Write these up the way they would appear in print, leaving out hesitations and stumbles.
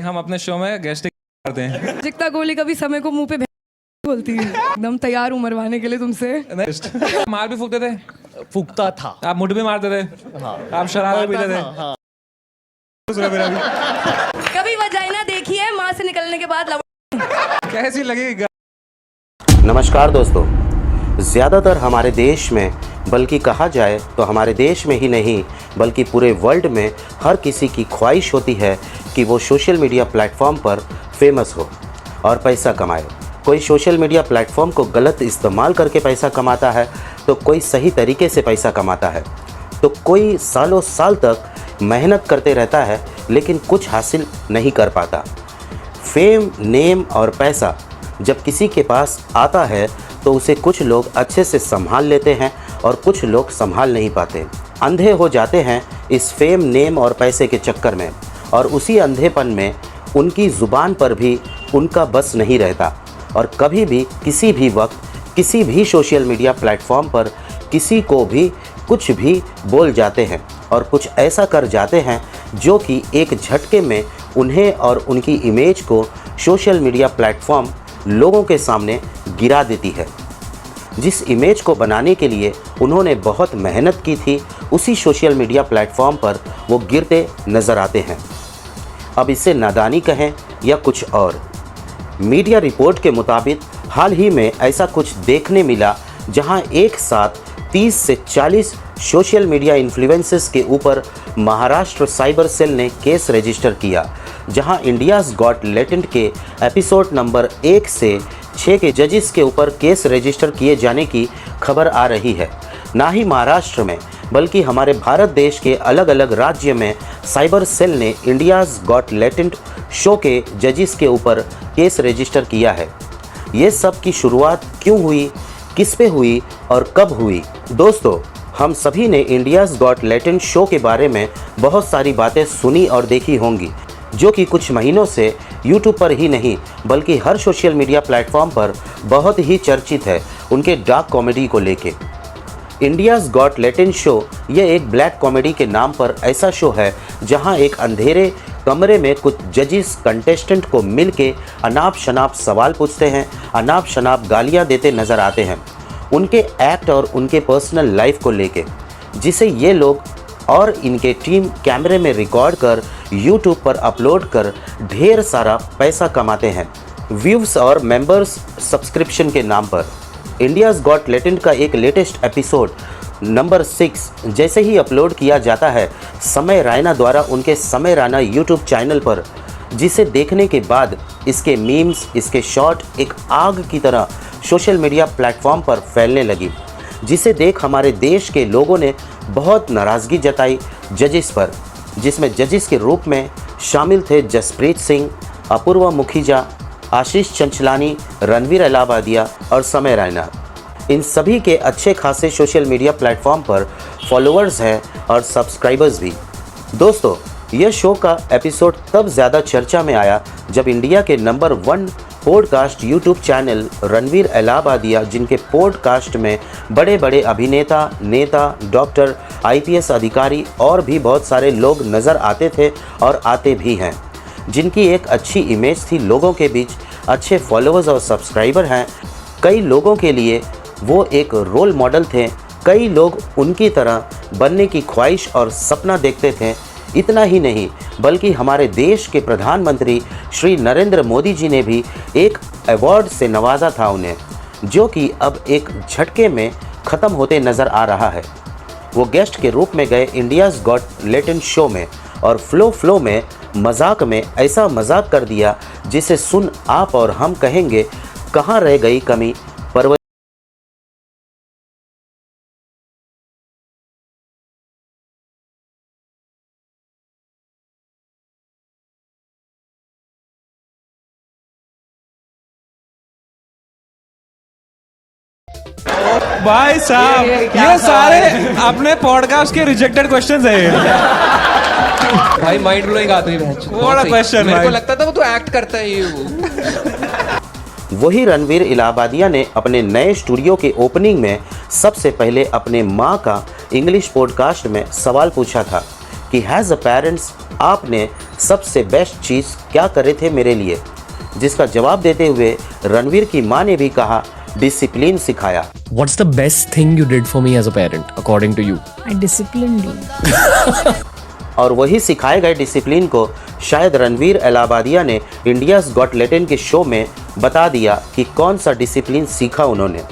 हम अपने शो में गेस्ट करते हैं। जिकता गोली कभी समय को मुंह पे बोलती है। एकदम तैयार हूँ मरवाने के लिए तुमसे। मार भी फूकते थे? फूकता था। आप मुठ भी मारते थे? हाँ। आप शराब पीते थे? हाँ। कभी वजाइना देखी है माँ से निकलने के बाद? कैसी लगेगी? नमस्कार दोस्तों, ज़्यादातर हमारे देश में, बल्कि कहा जाए तो हमारे देश में ही नहीं बल्कि पूरे वर्ल्ड में हर किसी की ख्वाहिश होती है कि वो सोशल मीडिया प्लेटफॉर्म पर फेमस हो और पैसा कमाए। कोई सोशल मीडिया प्लेटफॉर्म को गलत इस्तेमाल करके पैसा कमाता है तो कोई सही तरीके से पैसा कमाता है, तो कोई सालों साल तक मेहनत करते रहता है लेकिन कुछ हासिल नहीं कर पाता। फेम, नेम और पैसा जब किसी के पास आता है तो उसे कुछ लोग अच्छे से संभाल लेते हैं और कुछ लोग संभाल नहीं पाते। अंधे हो जाते हैं इस फेम, नेम और पैसे के चक्कर में, और उसी अंधेपन में उनकी ज़ुबान पर भी उनका बस नहीं रहता और कभी भी किसी भी वक्त किसी भी सोशल मीडिया प्लेटफॉर्म पर किसी को भी कुछ भी बोल जाते हैं और कुछ ऐसा कर जाते हैं जो कि एक झटके में उन्हें और उनकी इमेज को सोशल मीडिया प्लेटफॉर्म लोगों के सामने गिरा देती है। जिस इमेज को बनाने के लिए उन्होंने बहुत मेहनत की थी, उसी सोशल मीडिया प्लेटफॉर्म पर वो गिरते नज़र आते हैं। अब इसे नादानी कहें या कुछ और। मीडिया रिपोर्ट के मुताबिक हाल ही में ऐसा कुछ देखने मिला जहां एक साथ 30 से 40 सोशल मीडिया इन्फ्लुएंसर्स के ऊपर महाराष्ट्र साइबर सेल ने केस रजिस्टर किया, जहां इंडियाज़ गॉट टैलेंट के एपिसोड नंबर 1 से 6 के जजेस के ऊपर केस रजिस्टर किए जाने की खबर आ रही है। ना ही महाराष्ट्र में बल्कि हमारे भारत देश के अलग अलग राज्य में साइबर सेल ने इंडियाज़ गॉट टैलेंट शो के जजेस के ऊपर केस रजिस्टर किया है। ये सब की शुरुआत क्यों हुई, किस पे हुई और कब हुई? दोस्तों, हम सभी ने इंडियाज़ गॉट टैलेंट शो के बारे में बहुत सारी बातें सुनी और देखी होंगी, जो कि कुछ महीनों से यूट्यूब पर ही नहीं बल्कि हर सोशल मीडिया प्लेटफॉर्म पर बहुत ही चर्चित है उनके डार्क कॉमेडी को लेके। इंडियाज़ गॉट टैलेंट शो ये एक ब्लैक कॉमेडी के नाम पर ऐसा शो है जहां एक अंधेरे कमरे में कुछ जजेस कंटेस्टेंट को मिल के अनाप शनाप सवाल पूछते हैं, अनाप शनाप गालियां देते नज़र आते हैं उनके एक्ट और उनके पर्सनल लाइफ को लेके, जिसे ये लोग और इनके टीम कैमरे में रिकॉर्ड कर यूट्यूब पर अपलोड कर ढेर सारा पैसा कमाते हैं व्यूज़ और मेंबर्स सब्सक्रिप्शन के नाम पर। इंडियाज़ गॉट टैलेंट का एक लेटेस्ट एपिसोड नंबर 6 जैसे ही अपलोड किया जाता है समय रैना द्वारा उनके समय रैना यूट्यूब चैनल पर, जिसे देखने के बाद इसके मीम्स, इसके शॉर्ट एक आग की तरह सोशल मीडिया प्लेटफॉर्म पर फैलने लगी, जिसे देख हमारे देश के लोगों ने बहुत नाराज़गी जताई जजेस पर, जिसमें जजेस के रूप में शामिल थे जसप्रीत सिंह, अपूर्वा मुखीजा, आशीष चंचलानी, रणवीर इलाहाबादिया और समय रैना। इन सभी के अच्छे खासे सोशल मीडिया प्लेटफॉर्म पर फॉलोअर्स हैं और सब्सक्राइबर्स भी। दोस्तों, यह शो का एपिसोड तब ज़्यादा चर्चा में आया जब इंडिया के number 1 podcast YouTube channel Ranveer Allahbadia, जिनके पॉडकास्ट में बड़े बड़े अभिनेता, नेता, डॉक्टर, IPS अधिकारी और भी बहुत सारे लोग नज़र आते थे और आते भी हैं, जिनकी एक अच्छी इमेज थी लोगों के बीच, अच्छे फॉलोअर्स और सब्सक्राइबर हैं। कई लोगों के लिए वो एक रोल मॉडल थे, कई लोग उनकी तरह बनने की ख्वाहिश और सपना देखते थे। इतना ही नहीं बल्कि हमारे देश के प्रधानमंत्री श्री नरेंद्र मोदी जी ने भी एक अवार्ड से नवाजा था उन्हें, जो कि अब एक झटके में ख़त्म होते नज़र आ रहा है। वो गेस्ट के रूप में गए इंडियाज़ गॉट टैलेंट शो में और फ्लो में मजाक में ऐसा मजाक कर दिया जिसे सुन आप और हम कहेंगे कहाँ रह गई कमी पर। भाई साहब, ये सारे अपने पॉडकास्ट के रिजेक्टेड क्वेश्चंस हैं। भाई माइंड ब्लोइंग आती है। What a question, मेरे को भाई। लगता था वो तो एक्ट करता है ये। वही रणवीर इलाहाबादिया ने अपने नए स्टूडियो के ओपनिंग में सबसे पहले अपने माँ का इंग्लिश पॉडकास्ट में सवाल पूछा था कि हैज़ अ पेरेंट्स आपने सबसे बेस्ट चीज़ क्या करे थे मेरे लिए, जिसका जवाब देते हुए रणवीर की मां ने भी कहा डिसिप्लिन सिखाया। What's the best thing you did for me as a parent, according to you? I disciplined you. और वही सिखाए गए डिसिप्लिन को शायद रणवीर इलाहाबादिया ने इंडियाज़ गॉट टैलेंट के शो में बता दिया कि कौन सा डिसिप्लिन सीखा उन्होंने।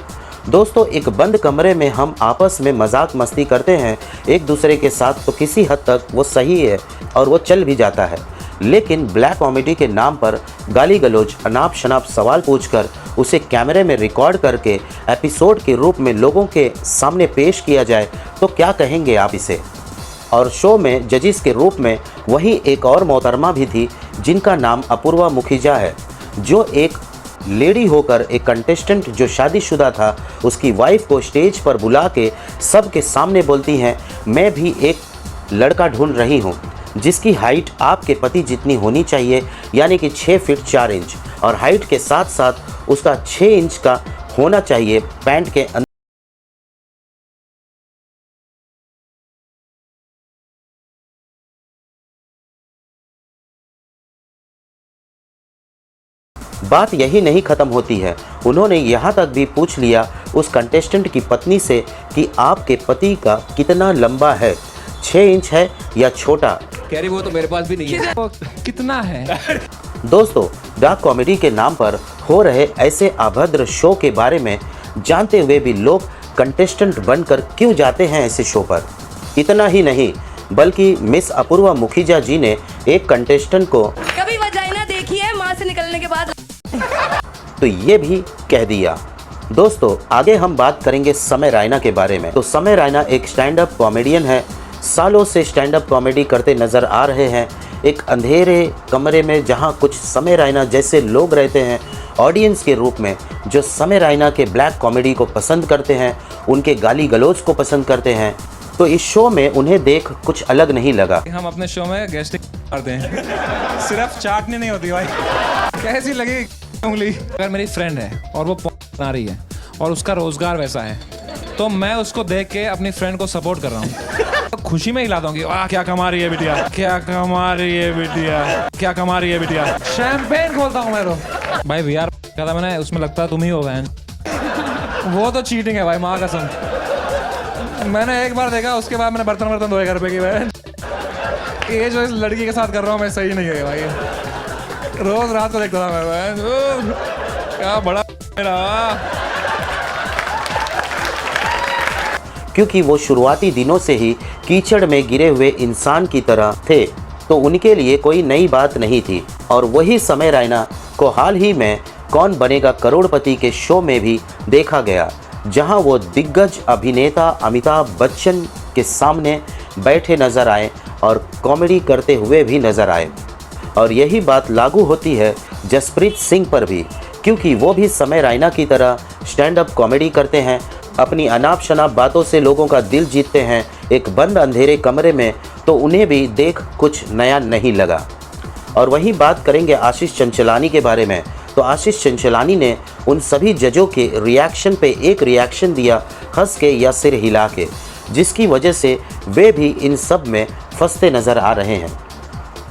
दोस्तों, एक बंद कमरे में हम आपस में मजाक मस्ती करते हैं एक दूसरे के साथ, तो किसी हद तक वो सही है और वो चल भी जाता है, लेकिन ब्लैक कॉमेडी के नाम पर गाली गलौज, अनाप शनाप सवाल पूछकर उसे कैमरे में रिकॉर्ड करके एपिसोड के रूप में लोगों के सामने पेश किया जाए तो क्या कहेंगे आप इसे। और शो में जजिस के रूप में वहीं एक और मोहतरमा भी थी जिनका नाम अपूर्वा मुखिजा है, जो एक लेडी होकर एक कंटेस्टेंट जो शादीशुदा था उसकी वाइफ को स्टेज पर बुला के सबके सामने बोलती हैं, मैं भी एक लड़का ढूंढ रही हूँ जिसकी हाइट आपके पति जितनी होनी चाहिए, यानी कि 6 फीट 4 इंच, और हाइट के साथ साथ उसका 6 इंच का होना चाहिए पैंट के अंदर। बात यही नहीं ख़त्म होती है, उन्होंने यहाँ तक भी पूछ लिया उस कंटेस्टेंट की पत्नी से कि आपके पति का कितना लंबा है, 6 इंच है या छोटा। कह रही वो तो मेरे पास भी नहीं है। कितना है? दोस्तों, डार्क कॉमेडी के नाम पर हो रहे ऐसे अभद्र शो के बारे में जानते हुए भी लोग कंटेस्टेंट बनकर क्यों जाते हैं ऐसे शो पर। इतना ही नहीं, बल्कि मिस अपूर्वा मुखिजा जी ने एक कंटेस्टेंट को कभी वजाइना देखी है माँ से निकलने के बाद? तो ये भी कह दिया। दोस्तों, आगे हम बात करेंगे समय रैना के बारे में। तो समय रैना एक स्टैंड अप कॉमेडियन है, सालों से स्टैंड अप कॉमेडी करते नज़र आ रहे हैं। एक अंधेरे कमरे में जहां कुछ समय रैना जैसे लोग रहते हैं ऑडियंस के रूप में, जो समय रैना के ब्लैक कॉमेडी को पसंद करते हैं, उनके गाली गलौज को पसंद करते हैं, तो इस शो में उन्हें देख कुछ अलग नहीं लगा। हम अपने शो में गेस्टिंग करते हैं, सिर्फ चाटनी नहीं होती भाई। कैसी लगी उंगली? अगर मेरी फ्रेंड है और वो बना रही है और उसका रोजगार वैसा है, तो मैं उसको देख के अपनी फ्रेंड को सपोर्ट कर रहा हूँ, तो खुशी में हिला दूंगी। वाह क्या कमा रही है बिटिया, क्या कमा रही है बिटिया, क्या कमा रही है बिटिया। शैंपेन खोलता हूँ मैं तो भाई। VR कहता मैंने, उसमें लगता है तुम ही हो बहन। वो तो चीटिंग है भाई, माँ कसम। मैंने एक बार देखा, उसके बाद मैंने बर्तन धोए घर पे की बहन। ये जो इस लड़की के साथ कर रहा हूँ मैं सही नहीं है भाई। रोज रात को देखता था मैं बहन, क्या बड़ा मेरा। क्योंकि वो शुरुआती दिनों से ही कीचड़ में गिरे हुए इंसान की तरह थे, तो उनके लिए कोई नई बात नहीं थी। और वही समय रैना को हाल ही में कौन बनेगा करोड़पति के शो में भी देखा गया, जहां वो दिग्गज अभिनेता अमिताभ बच्चन के सामने बैठे नजर आए और कॉमेडी करते हुए भी नजर आए। और यही बात लागू होती है जसप्रीत सिंह पर भी, क्योंकि वो भी समय रैना की तरह स्टैंड अप कॉमेडी करते हैं, अपनी अनाप शनाप बातों से लोगों का दिल जीतते हैं एक बंद अंधेरे कमरे में, तो उन्हें भी देख कुछ नया नहीं लगा। और वहीं बात करेंगे आशीष चंचलानी के बारे में। तो आशीष चंचलानी ने उन सभी जजों के रिएक्शन पे एक रिएक्शन दिया, हंस के या सिर हिला के, जिसकी वजह से वे भी इन सब में फंसते नज़र आ रहे हैं।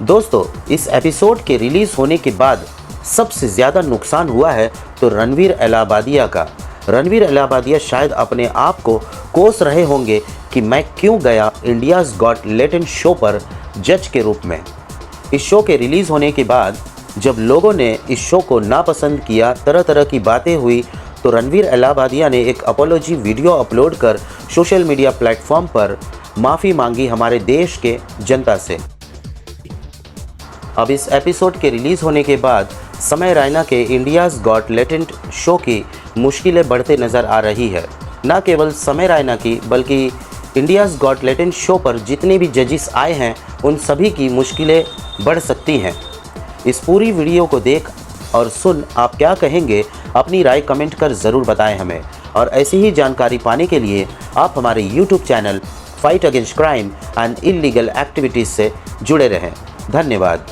दोस्तों, इस एपिसोड के रिलीज़ होने के बाद सबसे ज़्यादा नुकसान हुआ है तो रणवीर इलाहाबादिया का। रणवीर इलाहाबादिया शायद अपने आप को कोस रहे होंगे कि मैं क्यों गया इंडियाज़ गॉट टैलेंट शो पर जज के रूप में। इस शो के रिलीज़ होने के बाद जब लोगों ने इस शो को नापसंद किया, तरह तरह की बातें हुई, तो रणवीर इलाहाबादिया ने एक अपोलॉजी वीडियो अपलोड कर सोशल मीडिया प्लेटफॉर्म पर माफ़ी मांगी हमारे देश के जनता से। अब इस एपिसोड के रिलीज़ होने के बाद समय रैना के इंडियाज़ गॉट टैलेंट शो की मुश्किलें बढ़ते नज़र आ रही है। न केवल समय रैना की, बल्कि इंडियाज़ गॉट टैलेंट शो पर जितने भी जजिस आए हैं उन सभी की मुश्किलें बढ़ सकती हैं। इस पूरी वीडियो को देख और सुन आप क्या कहेंगे, अपनी राय कमेंट कर ज़रूर बताएं हमें। और ऐसी ही जानकारी पाने के लिए आप हमारे YouTube channel fight against crime and illegal activities से जुड़े रहें। धन्यवाद।